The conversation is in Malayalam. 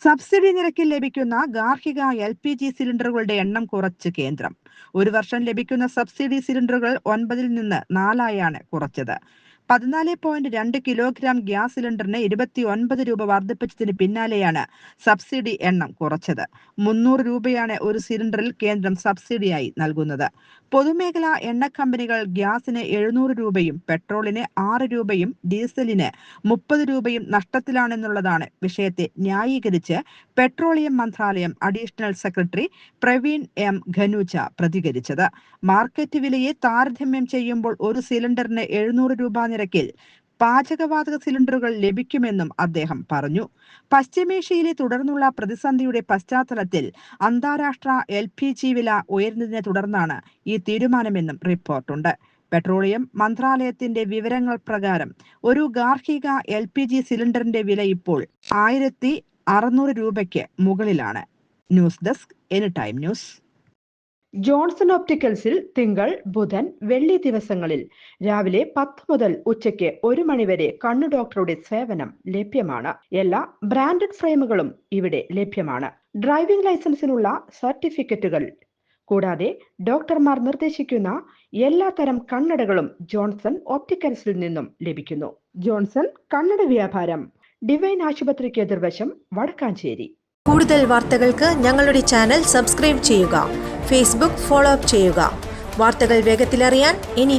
സബ്സിഡി നിരക്കിൽ ലഭിക്കുന്ന ഗാർഹിക LPG സിലിണ്ടറുകളുടെ എണ്ണം കുറച്ച് കേന്ദ്രം. ഒരു വർഷം ലഭിക്കുന്ന സബ്സിഡി സിലിണ്ടറുകൾ 9-ൽ നിന്ന് 4-ആയാണ് കുറച്ചത്. 14.2 കിലോഗ്രാം ഗ്യാസ് സിലിണ്ടറിന് 29 രൂപ വർദ്ധിപ്പിച്ചതിന് പിന്നാലെയാണ് സബ്സിഡി എണ്ണം കുറച്ചത്. 300 രൂപയാണ് ഒരു സിലിണ്ടറിൽ കേന്ദ്രം സബ്സിഡിയായി നൽകുന്നത്. പൊതുമേഖലാ എണ്ണ കമ്പനികൾ ഗ്യാസിന് 700 രൂപയും പെട്രോളിന് 6 രൂപയും ഡീസലിന് 30 രൂപയും നഷ്ടത്തിലാണെന്നുള്ളതാണ് വിഷയത്തെ ന്യായീകരിച്ച് പെട്രോളിയം മന്ത്രാലയം അഡീഷണൽ സെക്രട്ടറി പ്രവീൺ M. ഖനൂച്ച പ്രതികരിച്ചത്. മാർക്കറ്റ് വിലയെ താരതമ്യം ചെയ്യുമ്പോൾ ഒരു സിലിണ്ടറിന് 700 രൂപ നിരക്കിൽ പാചകവാതക സിലിണ്ടറുകൾ ലഭിക്കുമെന്നും അദ്ദേഹം പറഞ്ഞു. പശ്ചിമേഷ്യയിലെ തുടർന്നുള്ള പ്രതിസന്ധിയുടെ പശ്ചാത്തലത്തിൽ അന്താരാഷ്ട്ര LPG വില ഉയർന്നതിനെ തുടർന്നാണ് ഈ തീരുമാനമെന്നും റിപ്പോർട്ടുണ്ട്. പെട്രോളിയം മന്ത്രാലയത്തിന്റെ വിവരങ്ങൾ പ്രകാരം ഒരു ഗാർഹിക LPG സിലിണ്ടറിന്റെ വില ഇപ്പോൾ 1600 രൂപയ്ക്ക് മുകളിലാണ്. News desk anytime news. Johnson ഓപ്റ്റിക്കൽസിൽ തിങ്കൾ, ബുധൻ, വെള്ളി ദിവസങ്ങളിൽ രാവിലെ 10 മുതൽ ഉച്ചയ്ക്ക് 1 മണിവരെ കണ്ണു ഡോക്ടറുടെ സേവനം ലഭ്യമാണ്. എല്ലാ ബ്രാൻഡഡ് ഫ്രെയിമുകളും ഇവിടെ ലഭ്യമാണ്. ഡ്രൈവിംഗ് ലൈസൻസിനുള്ള സർട്ടിഫിക്കറ്റുകൾ കൂടാതെ ഡോക്ടർമാർ നിർദ്ദേശിക്കുന്ന എല്ലാത്തരം കണ്ണടകളും ജോൺസൺ ഓപ്റ്റിക്കൽസിൽ നിന്നും ലഭിക്കുന്നു. ജോൺസൺ കണ്ണട വ്യാപാരം, ഡിവൈൻ ആശുപത്രിക്ക് എതിർവശം, വടക്കാഞ്ചേരി. കൂടുതൽ വാർത്തകൾക്ക് ഞങ്ങളുടെ ചാനൽ സബ്സ്ക്രൈബ് ചെയ്യുക. ഫേസ്ബുക്ക് ഫോളോ അപ്പ് ചെയ്യുക. വാർത്തകൾ വേഗത്തിലറിയാൻ